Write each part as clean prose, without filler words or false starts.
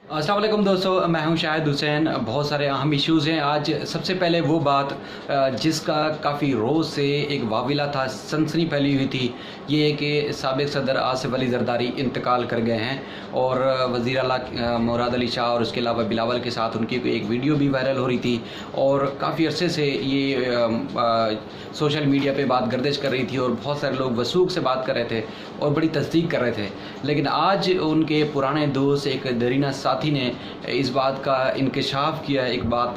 अस्सलाम वालेकुम दोस्तों, मैं हूं शाहिद हुसैन। बहुत सारे अहम इश्यूज़ हैं। आज सबसे पहले वो बात जिसका काफ़ी रोज़ से एक वाविला था, सनसनी फैली हुई थी, ये है कि साबिक़ सदर आसिफ अली ज़रदारी इंतकाल कर गए हैं और वज़ीर आला मुराद अली शाह और उसके अलावा बिलावल के साथ उनकी एक वीडियो भी वायरल हो रही थी और काफ़ी अरसे से ये सोशल मीडिया पे बात गर्दिश कर रही थी और बहुत सारे लोग वसूख से बात कर रहे थे और बड़ी तस्दीक कर रहे थे। लेकिन आज उनके पुराने दोस्त एक दरीना साथी ने इस बात का इंकशाफ किया है,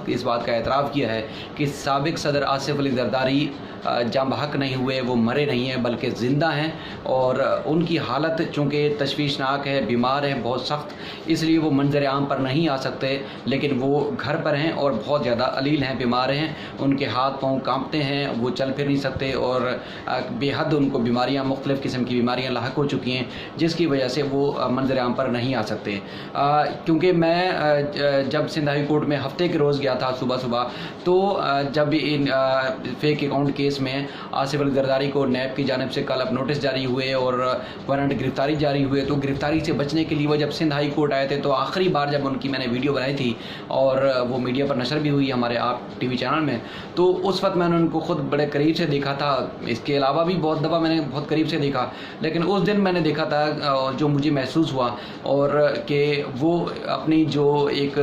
इस बात का एतराफ़ किया है कि साबिक़ सदर आसिफ अली ज़रदारी जाँ बहक नहीं हुए, वो मरे नहीं हैं बल्कि ज़िंदा हैं और उनकी हालत चूँकि तशवीशनाक है, बीमार हैं बहुत सख्त, इसलिए वो मंजर आम पर नहीं आ सकते। लेकिन वो घर पर हैं और बहुत ज़्यादा अलील हैं, बीमार हैं, उनके हाथ पाँव कांपते हैं, वो चल फिर नहीं सकते और बेहद उनको बीमारियाँ, मुख्तलिफ़ किस्म की बीमारियाँ लाहक हो चुकी हैं, जिसकी वजह से वो मंजर आम पर नहीं आ सकते। क्योंकि मैं जब सिंध हाई कोर्ट में हफ्ते के रोज़ गया था सुबह सुबह, तो जब इन फेक अकाउंट केस में आसिफ अली ज़रदारी को नैब की जानिब से कल अब नोटिस जारी हुए और वारंट गिरफ्तारी जारी हुए, तो गिरफ्तारी से बचने के लिए वो जब सिंध हाई कोर्ट आए थे तो आखिरी बार जब उनकी मैंने वीडियो बनाई थी और वो मीडिया पर नशर भी हुई हमारे आप टीवी चैनल में, तो उस वक्त मैंने उनको खुद बड़े करीब से देखा था। इसके अलावा भी बहुत दफ़ा मैंने बहुत करीब से देखा, लेकिन उस दिन मैंने देखा था जो मुझे महसूस हुआ और कि वो अपनी जो एक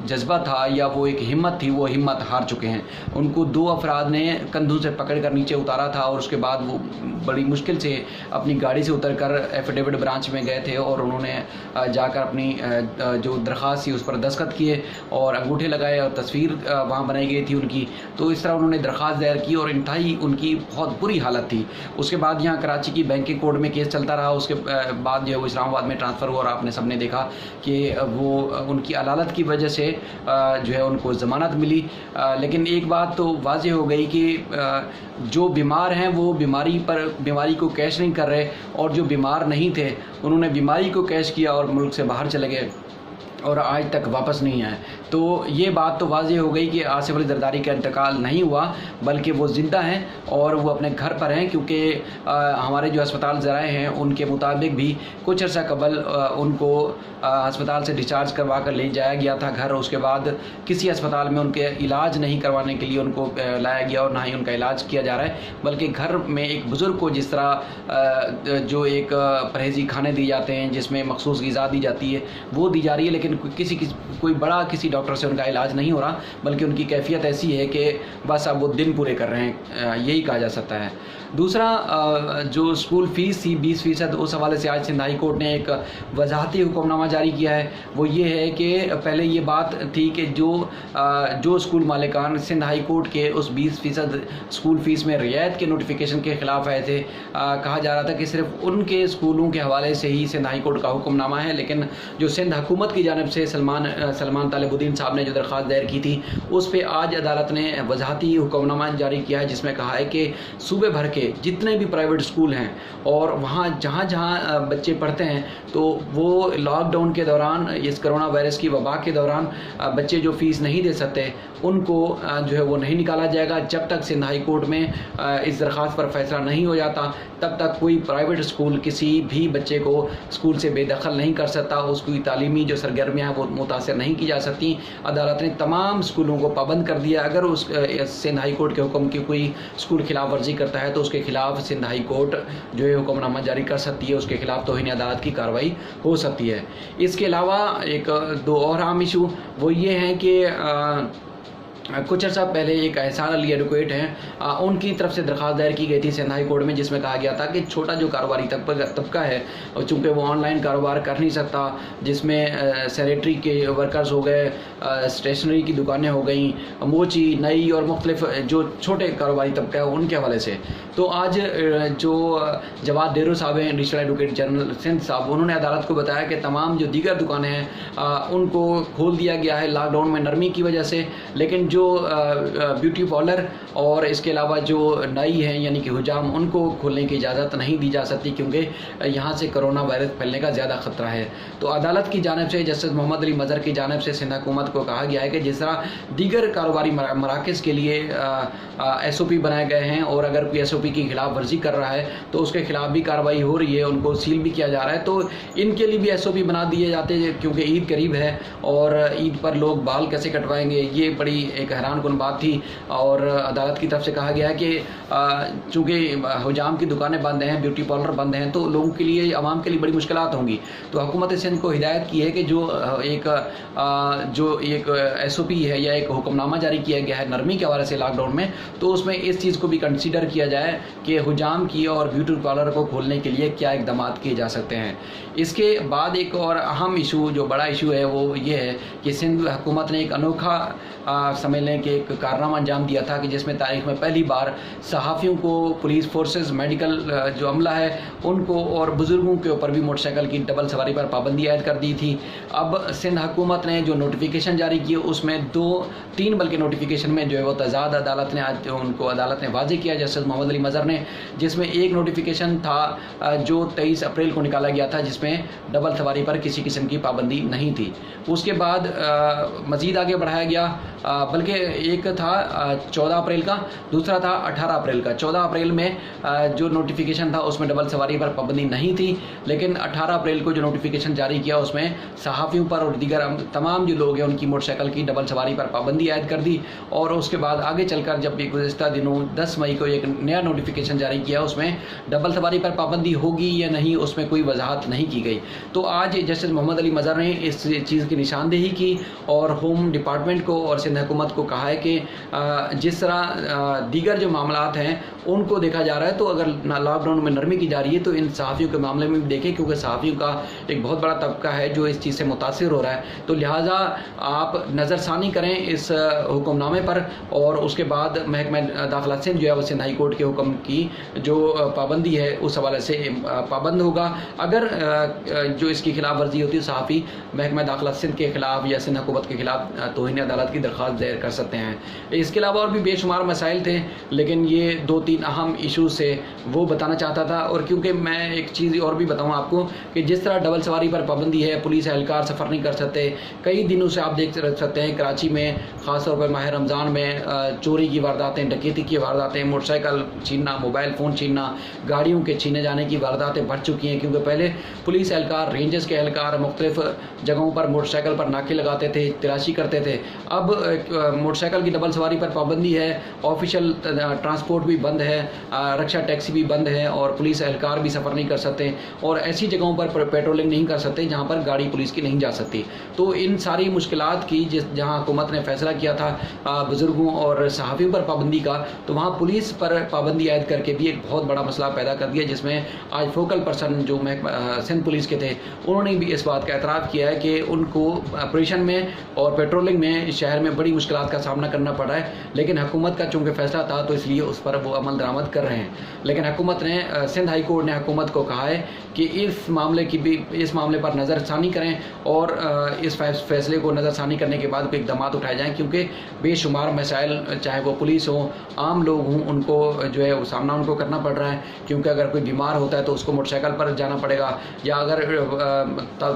जज्बा था या वो एक हिम्मत थी, वो हिम्मत हार चुके हैं। उनको दो अफराद ने कंधों से पकड़ कर नीचे उतारा था और उसके बाद वो बड़ी मुश्किल से अपनी गाड़ी से उतर कर एफिडेविट ब्रांच में गए थे और उन्होंने जाकर अपनी जो दरख्वास्त थी उस पर दस्तखत किए और अंगूठे लगाए और तस्वीर वहाँ बनाई गई थी उनकी। तो इस तरह उन्होंने दरख्वास्त दायर की और इंतहाई उनकी बहुत बुरी हालत थी। उसके बाद यहाँ कराची की बैंकिंग कोर्ट में केस चलता रहा, उसके बाद जो है वो इस्लामाबाद में ट्रांसफ़र हुआ और आपने सबने देखा कि वो उनकी अदालत की वजह से जो है उनको ज़मानत मिली। लेकिन एक बात तो वाज़ेह हो गई कि जो बीमार हैं वो बीमारी को कैश नहीं कर रहे और जो बीमार नहीं थे उन्होंने बीमारी को कैश किया और मुल्क से बाहर चले गए और आज तक वापस नहीं आए। तो ये बात तो वाज़ेह हो गई कि आसिफ अली ज़रदारी का इंतकाल नहीं हुआ बल्कि वो ज़िंदा हैं और वो अपने घर पर हैं, क्योंकि हमारे जो अस्पताल ज़राए हैं उनके मुताबिक भी कुछ अर्सा कबल उनको अस्पताल से डिस्चार्ज करवा कर ले जाया गया था घर। उसके बाद किसी अस्पताल में उनके इलाज नहीं करवाने के लिए उनको लाया गया और ना ही उनका इलाज किया जा रहा है, बल्कि घर में एक बुज़ुर्ग को जिस तरह जो एक परहेज़ी खाने दिए जाते हैं जिसमें मखसूस ग़िज़ा दी जाती है वो दी जा रही है, लेकिन कोई बड़ा किसी डॉक्टर से उनका इलाज नहीं हो रहा, बल्कि उनकी कैफियत ऐसी है कि बस अब वो दिन पूरे कर रहे हैं, यही कहा जा सकता है। दूसरा, जो स्कूल फ़ीस थी 20%, उस हवाले से आज सिंध हाई कोर्ट ने एक वजाहती हुक्मनामा जारी किया है। वो ये है कि पहले ये बात थी कि जो स्कूल मालिकान सिंध हाई कोर्ट के उस 20% स्कूल फ़ीस में रियायत के नोटिफिकेशन के ख़िलाफ़ आए थे, कहा जा रहा था कि सिर्फ उनके स्कूलों के हवाले से ही सिंध हाई कोर्ट का हुक्मनामा है। लेकिन जो सिंध हुकूमत की जानिब से सलमान तालिबुद्दीन साहब ने जो दरख्वास्त दायर की थी उस पर आज अदालत ने वजाहती हुक्मनामा जारी किया है, जिसमें कहा है कि सूबे भर के जितने भी प्राइवेट स्कूल हैं और वहाँ जहाँ जहाँ बच्चे पढ़ते हैं, तो वो लॉकडाउन के दौरान, इस कोरोना वायरस की वबा के दौरान बच्चे जो फ़ीस नहीं दे सकते उनको जो है वो नहीं निकाला जाएगा। जब तक सिंध हाई कोर्ट में इस दरख्वास्त पर फैसला नहीं हो जाता तब तक कोई प्राइवेट स्कूल किसी भी बच्चे को स्कूल से बेदखल नहीं कर सकता, उसकी तालीमी जो सरगर्मियाँ हैं वो मुतासर नहीं की जा सकती। अदालत ने तमाम स्कूलों को पाबंद कर दिया। अगर उस सिंध हाई कोर्ट के हुक्म की कोई स्कूल खिलाफ वर्जी करता है तो उसके खिलाफ सिंध हाई कोर्ट जो है हुक्मनामा जारी कर सकती है, उसके खिलाफ तौहीन अदालत की कार्रवाई हो सकती है। इसके अलावा एक दो और अहम इशू वो ये हैं कि कुछ अर्सा पहले एक एहसान अली एडवोकेट हैं, उनकी तरफ से दरख्वास्त दायर की गई थी सिंध हाई कोर्ट में, जिसमें कहा गया था कि छोटा जो कारोबारी तबका है और चूँकि वो ऑनलाइन कारोबार कर नहीं सकता, जिसमें सैनिटरी के वर्कर्स हो गए, स्टेशनरी की दुकानें हो गई, मोची नई और मुख्तलिफ जो छोटे कारोबारी तबका है उनके हवाले से। तो आज जो जवाद डेरो साहब हैं, एडिशनल एडवोकेट जनरल सिंध साहब, उन्होंने अदालत को बताया कि तमाम जो दीगर दुकानें हैं उनको खोल दिया गया है लॉकडाउन में नरमी की वजह से, लेकिन जो ब्यूटी पार्लर और इसके अलावा जो नाई हैं यानी कि हुजाम, उनको खोलने की इजाज़त नहीं दी जा सकती क्योंकि यहाँ से कोरोना वायरस फैलने का ज़्यादा ख़तरा है। तो अदालत की जानिब से जस्टिस मोहम्मद अली मज़हर की जानिब से सिंध हुकूमत को कहा गया है कि जिस तरह दीगर कारोबारी मराकज़ के लिए SOP बनाए गए हैं और अगर कोई SOP की खिलाफ वर्जी कर रहा है तो उसके खिलाफ भी कार्रवाई हो रही है, उनको सील भी किया जा रहा है, तो इनके लिए भी SOP बना दिए जाते हैं क्योंकि ईद करीब है और ईद पर लोग बाल कैसे कटवाएंगे, ये बड़ी एक हैरानकुन बात थी। और अदालत की तरफ से कहा गया है कि चूँकि हुजाम की दुकानें बंद हैं, ब्यूटी पार्लर बंद हैं, तो लोगों के लिए, आवाम के लिए बड़ी मुश्किलात होंगी। तो हुकूमत सिंध को हिदायत की है कि जो एक SOP है या एक हुक्मनामा जारी किया गया है नरमी के हवाले से लॉकडाउन में, तो उसमें इस चीज़ को भी कंसीडर किया जाए कि हुजाम की और ब्यूटी पार्लर को खोलने के लिए क्या इक़दाम किए जा सकते हैं। इसके बाद एक और अहम इशू, जो बड़ा इशू है, वो ये है कि सिंध हुकूमत ने एक अनोखा समझने के एक कारनामा अंजाम दिया था कि जिसमें तारीख में पहली बार सहाफ़ियों को, पुलिस फोर्सेस, मेडिकल जो अमला है उनको और बुज़ुर्गों के ऊपर भी मोटरसाइकिल की डबल सवारी पर पाबंदी आयद कर दी थी। अब सिंध हुकूमत ने जो नोटिफिकेशन जारी किए उसमें 2-3 बल्कि नोटिफिकेशन में जो है वो तजाद अदालत ने वाज़ेह किया जस्टिस मोहम्मद अली मज़हर ने, जिसमें एक नोटिफिकेशन था जो 23 अप्रैल को निकाला गया था जिसमें डबल सवारी पर किसी किस्म की पाबंदी नहीं थी। उसके बाद मज़ीद आगे बढ़ाया गया, बल्कि एक था 14 अप्रैल का, दूसरा था 18 अप्रैल का। 14 अप्रैल में जो नोटिफिकेशन था उसमें डबल सवारी पर पाबंदी नहीं थी, लेकिन 18 अप्रैल को जो नोटिफिकेशन जारी किया उसमें सहाफ़ियों पर और दीगर तमाम जो लोग हैं उनकी मोटरसाइकिल की डबल सवारी पर पाबंदी आयद कर दी। और उसके बाद आगे चलकर जब गुज़िश्ता दिनों 10 मई को एक नया नोटिफिकेशन जारी किया, उसमें डबल सवारी पर पाबंदी होगी या नहीं उसमें कोई वजाहत नहीं की गई। तो आज जस्टिस मोहम्मद अली मज़हर ने इस चीज़ की निशानदेही की और होम डिपार्टमेंट को और सिंध हुकूमत को कहा है कि जिस तरह दीगर जो मामलात हैं उनको देखा जा रहा है, तो अगर लॉकडाउन में नरमी की जा रही है तो इन सहाफ़ियों के मामले में भी देखें, क्योंकि सहाफ़ियों का एक बहुत बड़ा तबका है जो इस चीज़ से मुतासिर हो रहा है। तो लिहाजा आप नज़रसानी करें इस हुक्मनामे पर और उसके बाद महकमा दाखिला सिंध जो है वो सिंध हाई कोर्ट के हुक्म की जो पाबंदी है उस हवाले से पाबंद होगा। अगर जो इसकी खिलाफ वर्जी होती है सहाफ़ी महकमा दाखिला सिंध के खिलाफ या सिंध हुकूमत के खिलाफ तौहीन अदालत की दरख्वास्त दायर कर सकते हैं। इसके अलावा और भी बेशुमार मसाइल थे, लेकिन ये 2-3 अहम इशूज़ से वो बताना चाहता था। और क्योंकि मैं एक चीज़ और भी बताऊँ आपको कि जिस तरह डबल सवारी पर पाबंदी है, पुलिस एहलकार सफ़र नहीं कर सकते, कई दिनों से आप देख सकते हैं कराची में ख़ास तौर पर माह रमज़ान में चोरी की वारदातें, डकैती की वारदातें, मोटरसाइकिल छीनना, मोबाइल फ़ोन छीनना, गाड़ियों के छीने जाने की वारदातें बढ़ चुकी हैं। क्योंकि पहले पुलिस एहलकार, रेंजर्स के एहलकार मुख्तलिफ जगहों पर मोटरसाइकिल पर नाके लगाते थे, तलाशी करते थे। अब मोटरसाइकिल की डबल सवारी पर पाबंदी है, ऑफिशियल ट्रांसपोर्ट भी बंद है, रक्षा टैक्सी भी बंद है और पुलिस एहलकार भी सफ़र नहीं कर सकते और ऐसी जगहों पर पेट्रोलिंग नहीं कर सकते जहाँ पर गाड़ी पुलिस की नहीं जा सकती। तो इन सारी मुश्किलात की जहाँ हुकूमत ने फैसला किया था बुज़ुर्गों और सहाफ़ियों पर पाबंदी का, तो वहाँ पुलिस पर पाबंदी आयद करके भी एक बहुत बड़ा मसला पैदा कर दिया, जिसमें आज फोकल पर्सन जो सिंध पुलिस के थे उन्होंने भी इस बात का एतराफ़ किया है कि उनको ऑपरेशन में और पेट्रोलिंग में शहर में बड़ी मुश्किलात का सामना करना पड़ा है। लेकिन हुकूमत का चूँकि फैसला था तो इसलिए उस पर वो अमल दरामद कर रहे हैं। लेकिन हुकूमत ने, सिंध हाई कोर्ट ने हुकूमत को कहा है कि इस मामले पर नज़रसानी करें और इस फैसले को नज़रसानी करने के बाद कोई इक़दाम उठाए जाएँ, क्योंकि बेशुमार मसाइल, चाहे वो पुलिस हो, आम लोग हों, उनको जो है वो सामना उनको करना पड़ रहा है। क्योंकि अगर कोई बीमार होता है तो उसको मोटरसाइकिल पर जाना पड़ेगा, या अगर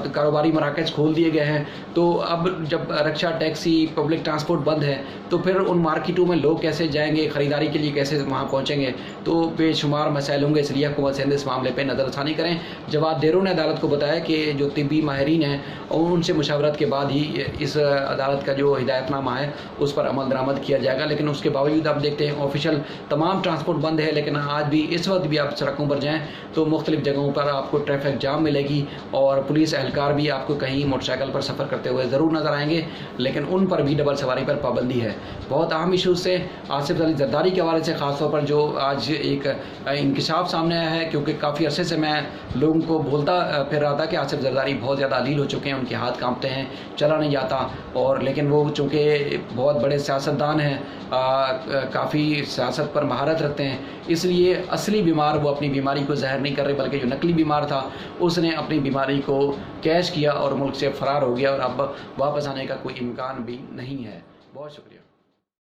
कारोबारी मराकज़ खोल दिए गए हैं तो अब जब रक्षा टैक्सी, पब्लिक ट्रांसपोर्ट बंद है तो फिर उन मार्केटों में लोग कैसे जाएंगे, ख़रीदारी के लिए कैसे वहाँ पहुँचेंगे, तो बेशुमार मसाइल होंगे। इसलिए हुकूमत सिंध इस मामले पर नज़रसानी करें। जवाद देरों ने अदालत को बताया कि जो तिब्बी माहिरीन हैं उनसे मुशावरत के बाद ही इस अदालत का जो हिदायतनामा है उस पर अमल दरामद किया जाएगा। लेकिन उसके बावजूद आप देखते हैं ऑफिशियल तमाम ट्रांसपोर्ट बंद है, लेकिन आज भी इस वक्त भी आप सड़कों पर जाएँ तो मुख्तलिफ जगहों पर आपको ट्रैफिक जाम मिलेगी और पुलिस एहलकार भी आपको कहीं मोटरसाइकिल पर सफ़र करते हुए ज़रूर नज़र आएंगे, लेकिन उन पर भी डबल सवारी पर पाबंदी है। बहुत अहम इशूज़ से आसिफ अली जरदारी के हवाले से ख़ास तौर पर जो आज एक इंकशाफ सामने आया है, क्योंकि काफ़ी अरसे से मैं लोगों को बोलता फिर रहा था कि आसिफ जरदारी बहुत ज़्यादा अलील हो चुके हैं, उनके हाथ कांपते हैं, चला नहीं जाता। और लेकिन वो चूँकि बहुत बड़े सियासतदान हैं, काफ़ी सियासत पर महारत रखते हैं, इसलिए असली बीमार वो अपनी बीमारी को ज़ाहिर नहीं कर रहे, बल्कि जो नकली बीमार था उसने अपनी बीमारी को कैश किया और मुल्क से फ़रार हो गया और अब वापस आने का कोई इम्कान भी नहीं है। बहुत शुक्रिया।